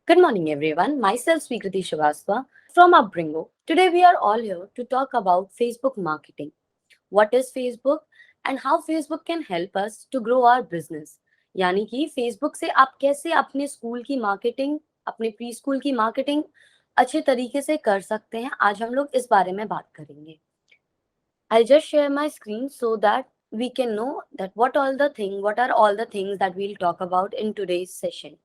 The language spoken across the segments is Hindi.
Good morning, everyone. Myself, Sweekriti Srivastava from Upbringo. Today, we are all here to talk about Facebook marketing. What is Facebook and how Facebook can help us to grow our business? यानी कि Facebook से आप कैसे अपने स्कूल की मार्केटिंग, अपने प्री स्कूल की मार्केटिंग अच्छे तरीके से कर सकते हैं, आज हम लोग इस बारे में बात करेंगे. I'll just share my screen so that we can know that what are all the things that we'll talk about in today's session.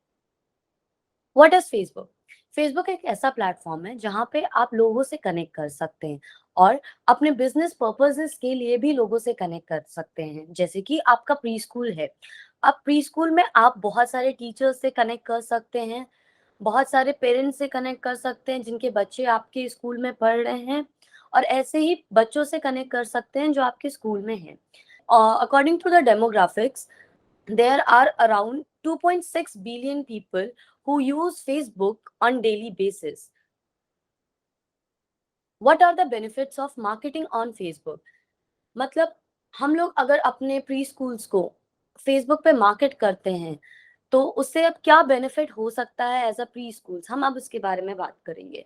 What is Facebook? Facebook एक ऐसा प्लेटफॉर्म है जहां पे आप लोगों से कनेक्ट कर सकते हैं और अपने बिजनेस पर्पसेस के लिए भी लोगों से कनेक्ट कर सकते हैं. जैसे कि आपका प्री स्कूल है, अब प्री स्कूल में आप बहुत सारे टीचर्स से कनेक्ट कर सकते हैं, बहुत सारे पेरेंट्स से कनेक्ट कर सकते हैं जिनके बच्चे आपके स्कूल में पढ़ रहे हैं, और ऐसे ही बच्चों से कनेक्ट कर सकते हैं जो आपके स्कूल में हैं. According to the demographics, there are around 2.6 billion people who use Facebook on daily basis. What are the benefits of marketing on Facebook? मतलब हम लोग अगर अपने प्री स्कूल्स को फेसबुक पे मार्केट करते हैं तो उससे अब क्या बेनिफिट हो सकता है एज अ प्री स्कूल्स, हम अब इसके बारे में बात करेंगे.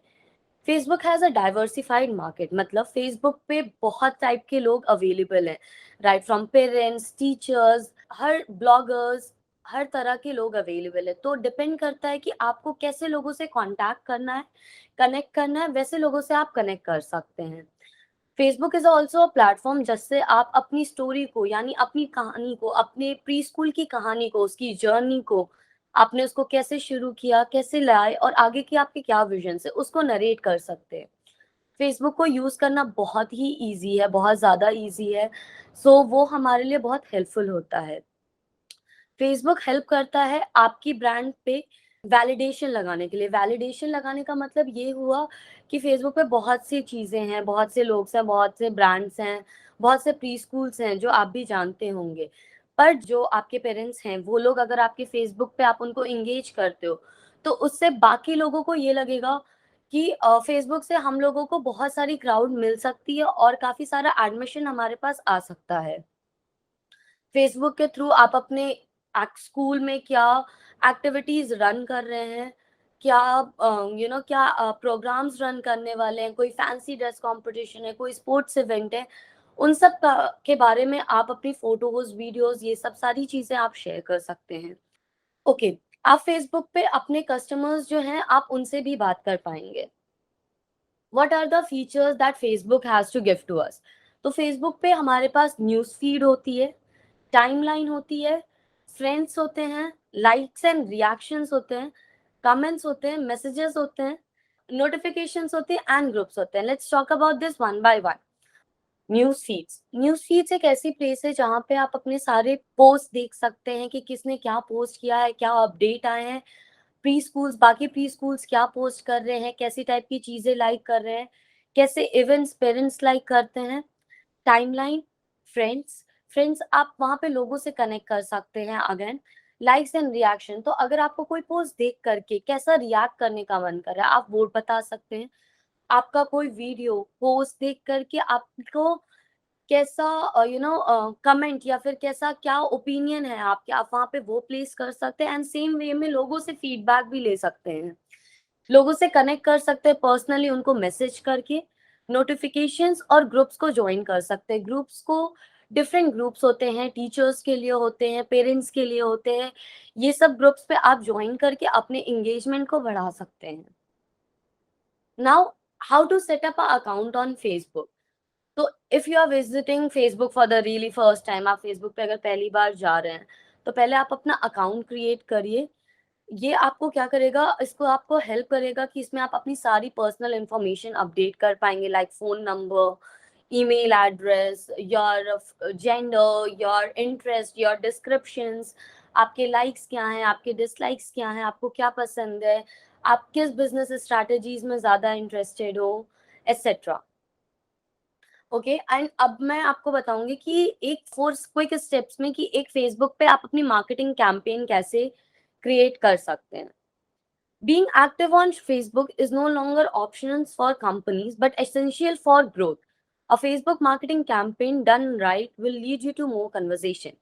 Facebook has a diversified market, मतलब फेसबुक पे बहुत टाइप के लोग अवेलेबल हैं, राइट फ्रॉम पेरेंट्स, टीचर्स, हर ब्लॉगर्स, हर तरह के लोग अवेलेबल है. तो डिपेंड करता है कि आपको कैसे लोगों से कांटेक्ट करना है, कनेक्ट करना है, वैसे लोगों से आप कनेक्ट कर सकते हैं. Facebook is also a platform जिससे आप अपनी स्टोरी को, यानी अपनी कहानी को, अपने प्री स्कूल की कहानी को, उसकी जर्नी को, आपने उसको कैसे शुरू किया, कैसे लाए और आगे की आपके क्या विजन है, उसको नरेट कर सकते हैं. फेसबुक को यूज करना बहुत ही इजी है, बहुत ज्यादा इजी है. सो वो हमारे लिए बहुत हेल्पफुल होता है. फेसबुक हेल्प करता है आपकी ब्रांड पे वैलिडेशन लगाने के लिए. वैलिडेशन लगाने का मतलब ये हुआ कि फेसबुक पे बहुत सी चीज़ें हैं, बहुत से लोग हैं, बहुत से ब्रांड्स हैं, बहुत से प्री स्कूल्स हैं जो आप भी जानते होंगे. पर जो आपके पेरेंट्स हैं वो लोग, अगर आपके फेसबुक पे आप उनको इंगेज करते हो तो उससे बाकी लोगों को ये लगेगा कि फेसबुक से हम लोगों को बहुत सारी क्राउड मिल सकती है और काफ़ी सारा एडमिशन हमारे पास आ सकता है. फेसबुक के थ्रू आप अपने स्कूल में क्या एक्टिविटीज रन कर रहे हैं, क्या क्या प्रोग्राम्स रन करने वाले हैं, कोई फैंसी ड्रेस कंपटीशन है, कोई स्पोर्ट्स इवेंट है, उन सब के बारे में आप अपनी फोटोज, वीडियोस, ये सब सारी चीजें आप शेयर कर सकते हैं. ओके, आप फेसबुक पे अपने कस्टमर्स जो हैं आप उनसे भी बात कर पाएंगे. What are the features that Facebook has to give to us? तो फेसबुक पे हमारे पास न्यूज़ फीड होती है, टाइमलाइन होती है, फ्रेंड्स होते हैं, लाइक्स एंड रिएक्शंस होते हैं, कमेंट्स होते हैं, मैसेजेस होते हैं, नोटिफिकेशंस होते हैं एंड ग्रुप्स होते हैं. Let's talk about this one by one. News feeds एक ऐसी प्लेस है जहाँ पे आप अपने सारे पोस्ट देख सकते हैं कि किसने क्या पोस्ट किया है, क्या अपडेट आए हैं, प्री स्कूल्स, बाकी प्री स्कूल्स क्या पोस्ट कर रहे हैं, कैसी टाइप की चीजें लाइक कर रहे हैं, कैसे इवेंट्स पेरेंट्स लाइक करते हैं. टाइमलाइन, फ्रेंड्स, फ्रेंड्स आप वहाँ पे लोगों से कनेक्ट कर सकते हैं. अगेन लाइक्स एंड रिएक्शन, तो अगर आपको कोई पोस्ट देख करके कैसा रिएक्ट करने का मन कर रहा है आप वो बता सकते हैं. आपका कोई वीडियो पोस्ट देख करके आपको कैसा कमेंट या फिर कैसा क्या ओपिनियन है आपके, आप वहाँ पे वो प्लेस कर सकते हैं. एंड सेम वे में लोगों से फीडबैक भी ले सकते हैं, लोगों से कनेक्ट कर सकते हैं पर्सनली उनको मैसेज करके. नोटिफिकेशंस और ग्रुप्स को ज्वाइन कर सकते हैं. ग्रुप्स को, डिफरेंट ग्रुप्स होते हैं, टीचर्स के लिए होते हैं, पेरेंट्स के लिए होते हैं. ये सब ग्रुप्स पे आप ज्वाइन करके अपने एंगेजमेंट को बढ़ा सकते हैं. Now, how to set up a account on Facebook? तो if you are visiting Facebook for the really first time, आप फेसबुक पे अगर पहली बार जा रहे हैं तो पहले आप अपना अकाउंट क्रिएट करिए. ये आपको क्या करेगा, इसको आपको हेल्प करेगा कि इसमें आप अपनी सारी पर्सनल इंफॉर्मेशन अपडेट कर पाएंगे, like phone number, email address, your gender, your interest, your descriptions, आपके लाइक्स क्या हैं, आपके डिसलाइक्स क्या हैं, आपको क्या पसंद है, आप किस बिजनेस स्ट्रैटेजीज में ज़्यादा इंटरेस्टेड हो, एट्सेट्रा. ओके, एंड अब मैं आपको बताऊंगी कि एक 4 क्विक स्टेप्स में कि एक फेसबुक पे आप अपनी मार्केटिंग कैंपेन कैसे क्रिएट कर सकते हैं. Being active on Facebook is no longer optional for companies but essential for growth. A Facebook marketing campaign done right will lead you to more conversation.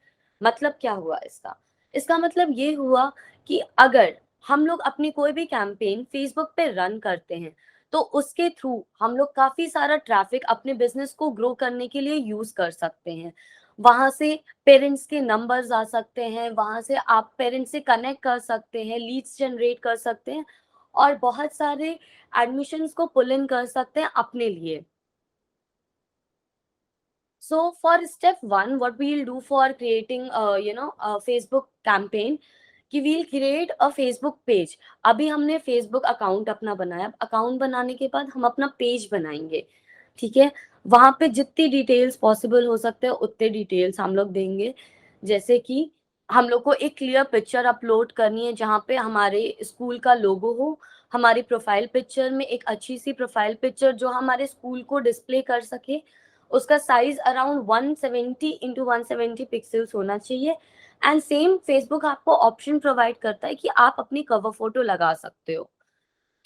मतलब क्या हुआ इसका? इसका मतलब ये हुआ कि अगर हम लोग अपनी कोई भी कैंपेन फेसबुक पे रन करते हैं, तो उसके थ्रू हम लोग काफ़ी सारा ट्रैफ़िक अपने बिज़नेस को ग्रो करने के लिए यूज़ कर सकते हैं। वहाँ से पेरेंट्स के नंबर्स आ सकते हैं, वहाँ से आप पेरेंट्स से कनेक्ट कर सकते हैं, लीड्स जनरेट कर सकते हैं और बहुत सारे एडमिशन्स को पुल इन कर सकते हैं अपने लिए। So for step one, what we'll do for creating, a Facebook campaign, कि we'll create a Facebook page. अभी हमने Facebook अकाउंट अपना बनाया, अकाउंट बनाने के बाद हम अपना पेज बनाएंगे, ठीक है? वहाँ पे जितनी डिटेल्स पॉसिबल हो सकते हैं उतने डिटेल्स हम लोग देंगे। जैसे कि हम लोग को एक क्लियर पिक्चर अपलोड करनी है जहाँ पे हमारे स्कूल का लोगो हो, हमारी प्रोफाइल पिक्चर में एक अच्छी सी प्रोफाइल पिक्चर जो हमारे स्कूल को डिस्प्ले कर सके, उसका साइज अराउंड 170 इंटू 170 पिक्सल्स होना चाहिए। एंड सेम फेसबुक आपको ऑप्शन प्रोवाइड करता है कि आप अपनी कवर फोटो लगा सकते हो,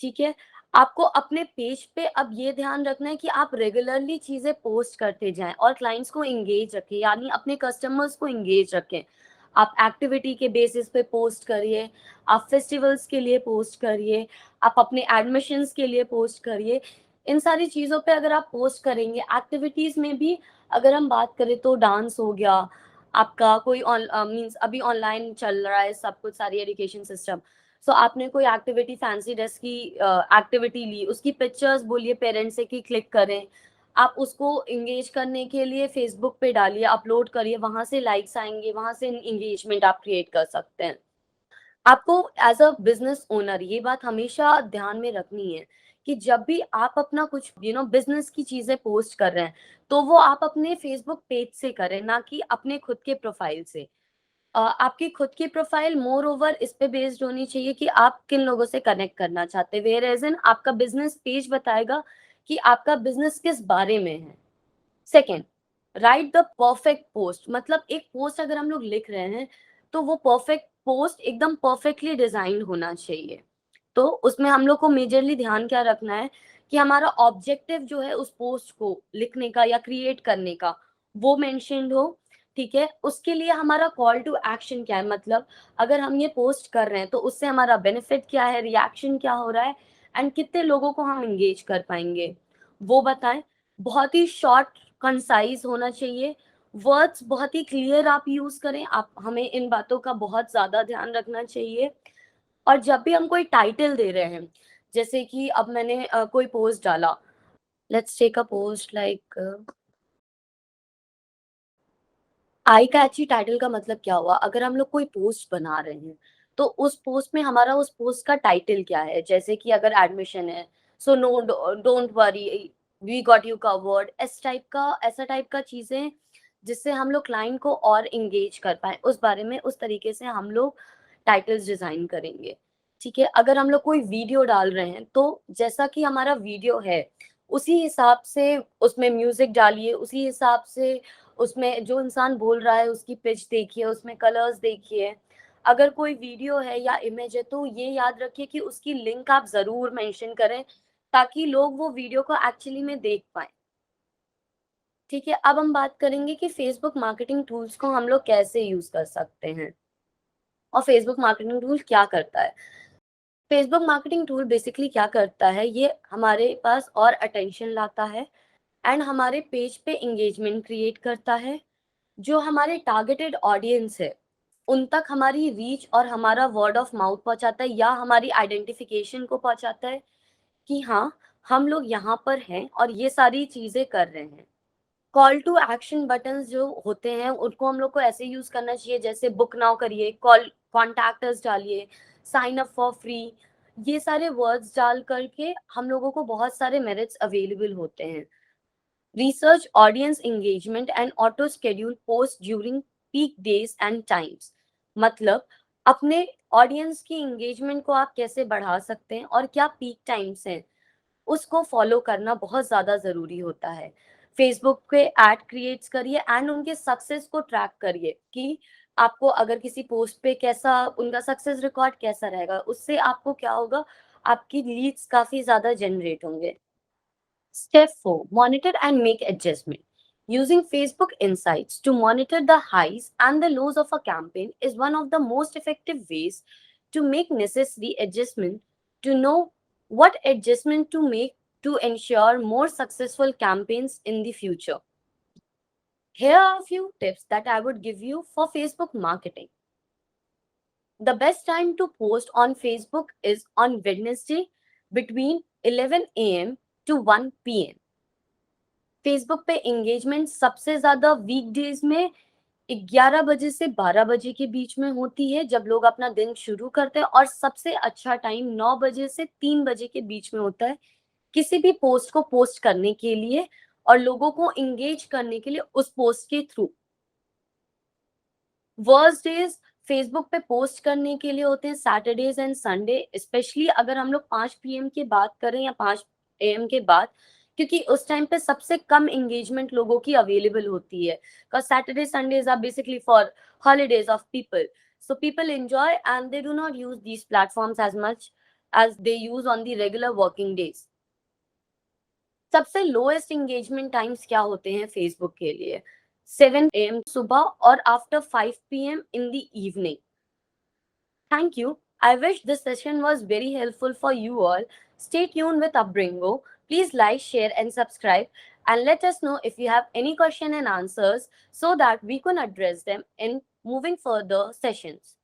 ठीक है? आपको अपने पेज पे अब ये ध्यान रखना है कि आप रेगुलरली चीज़ें पोस्ट करते जाएँ और क्लाइंट्स को एंगेज रखें, यानी अपने कस्टमर्स को एंगेज रखें। आप एक्टिविटी के बेसिस पे पोस्ट करिए, आप फेस्टिवल्स के लिए पोस्ट करिए, आप अपने एडमिशन्स के लिए पोस्ट करिए। इन सारी चीज़ों पे अगर आप पोस्ट करेंगे, एक्टिविटीज़ में भी अगर हम बात करें तो डांस हो गया, आपका कोई मीन्स अभी ऑनलाइन चल रहा है सब कुछ, सारी एजुकेशन सिस्टम। सो आपने कोई एक्टिविटी फैंसी ड्रेस की एक्टिविटी ली, उसकी पिक्चर्स बोलिए पेरेंट्स से कि क्लिक करें। आप उसको एंगेज करने के लिए फेसबुक पे डालिए, अपलोड करिए, वहाँ से लाइक्स आएँगे, वहाँ से एंगेजमेंट आप क्रिएट कर सकते हैं। आपको एज़ अ बिज़नेस ओनर ये बात हमेशा ध्यान में रखनी है कि जब भी आप अपना कुछ बिज़नेस की चीज़ें पोस्ट कर रहे हैं, तो वो आप अपने फेसबुक पेज से करें, ना कि अपने खुद के प्रोफाइल से। आपकी खुद की प्रोफाइल मोर ओवर इस पे बेस्ड होनी चाहिए कि आप किन लोगों से कनेक्ट करना चाहते हैं, वेयर एज़ इन आपका बिज़नेस पेज बताएगा कि आपका बिज़नेस किस बारे में है। Second, right the perfect post, मतलब एक पोस्ट अगर हम लोग लिख रहे हैं, तो वो परफेक्ट पोस्ट एकदम परफेक्टली डिज़ाइन्ड होना चाहिए। तो उसमें हम लोग को मेजरली ध्यान क्या रखना है कि हमारा ऑब्जेक्टिव जो है उस पोस्ट को लिखने का या क्रिएट करने का, वो मेंशन्ड हो, ठीक है? उसके लिए हमारा कॉल टू एक्शन क्या है, मतलब अगर हम ये पोस्ट कर रहे हैं तो उससे हमारा बेनिफिट क्या है, रिएक्शन क्या हो रहा है एंड कितने लोगों को हम एंगेज कर पाएँगे, वो बताएँ। बहुत ही शॉर्ट कंसाइज़ होना चाहिए, वर्ड्स बहुत ही क्लियर आप यूज़ करें, आप हमें इन बातों का बहुत ज़्यादा ध्यान रखना चाहिए। और जब भी हम कोई टाइटल दे रहे हैं, जैसे कि अब मैंने कोई पोस्ट डाला, let's take a post like I catchy title का मतलब क्या हुआ? अगर हम लोग कोई पोस्ट बना रहे हैं, तो उस पोस्ट में हमारा उस पोस्ट का टाइटल क्या है? जैसे कि अगर एडमिशन है, so no don't worry we got you covered, इस टाइप का, ऐसा टाइप का चीज़ें जिससे हम लोग क्लाइंट को और एंगेज कर पाएँ, उस बारे में उस तरीके से हम लोग टाइटल्स डिज़ाइन करेंगे, ठीक है? अगर हम लोग कोई वीडियो डाल रहे हैं, तो जैसा कि हमारा वीडियो है, उसी हिसाब से उसमें म्यूज़िक डालिए, उसी हिसाब से उसमें जो इंसान बोल रहा है उसकी पिच देखिए, उसमें कलर्स देखिए। अगर कोई वीडियो है या इमेज है तो ये याद रखिए कि उसकी लिंक आप ज़रूर मेंशन करें, ताकि लोग वो वीडियो को एक्चुअली में देख पाएँ। ठीक है, अब हम बात करेंगे कि फेसबुक मार्केटिंग टूल्स को हम लोग कैसे यूज़ कर सकते हैं और फेसबुक मार्केटिंग टूल क्या करता है। फेसबुक मार्केटिंग टूल बेसिकली क्या करता है, ये हमारे पास और अटेंशन लाता है एंड हमारे पेज पे एंगेजमेंट क्रिएट करता है। जो हमारे टारगेटेड ऑडियंस है, उन तक हमारी रीच और हमारा वर्ड ऑफ माउथ पहुँचाता है या हमारी आइडेंटिफिकेशन को पहुँचाता है कि हाँ, हम लोग यहाँ पर हैं और ये सारी चीज़ें कर रहे हैं। कॉल टू एक्शन बटन्स जो होते हैं, उनको हम लोग को ऐसे यूज़ करना चाहिए जैसे बुक नाउ करिए, कॉल कॉन्टैक्ट अस डालिए, साइन अप फॉर फ्री, ये सारे वर्ड्स डाल करके हम लोगों को बहुत सारे मेरिट्स अवेलेबल होते हैं। Research audience engagement and auto schedule posts during peak days and times, मतलब अपने ऑडियंस की एंगेजमेंट को आप कैसे बढ़ा सकते हैं और क्या पीक टाइम्स हैं, उसको फॉलो करना बहुत ज़्यादा ज़रूरी होता है। फेसबुक पे एड क्रिएट्स करिए एंड उनके सक्सेस को ट्रैक करिए कि आपको अगर किसी पोस्ट पे कैसा उनका सक्सेस रिकॉर्ड कैसा रहेगा, उससे आपको क्या होगा, आपकी लीड्स काफ़ी ज़्यादा जनरेट होंगे। Step 4, monitor and make adjustment. Using Facebook Insights to monitor the highs and the lows of a campaign is one of the most effective ways to make necessary adjustment, to know what adjustment to make to ensure more successful campaigns in the future. Here are a few tips that I would give you for Facebook marketing. The best time to post on Facebook is on Wednesday between 11 a.m. to 1 p.m. Facebook पे एंगेजमेंट सबसे ज्यादा वीकडेज में 11 बजे से 12 बजे के बीच में होती है, जब लोग अपना दिन शुरू करते हैं, और सबसे अच्छा टाइम 9 बजे से 3 बजे के बीच में होता है किसी भी पोस्ट को पोस्ट करने के लिए और लोगों को इंगेज करने के लिए उस पोस्ट के थ्रू। वर्स्ट डेज फेसबुक पे पोस्ट करने के लिए होते हैं सैटरडेज एंड संडे, स्पेशली अगर हम लोग 5 पीएम की बात करें या 5 एएम के बाद, क्योंकि उस टाइम पे सबसे कम एंगेजमेंट लोगों की अवेलेबल होती है, because Saturday Sundays are basically for holidays of people, so people enjoy and they do not use these platforms as much as they use on the regular working days. सबसे लोएस्ट एंगेजमेंट टाइम्स क्या होते हैं फेसबुक के लिए? 7 a.m. सुबह और after 5 p.m. in the evening. Thank you. I wish this session was very helpful for you all. Stay tuned with Upbringo. Please like, share, and subscribe. And let us know if you have any question and answers so that we can address them in moving further sessions.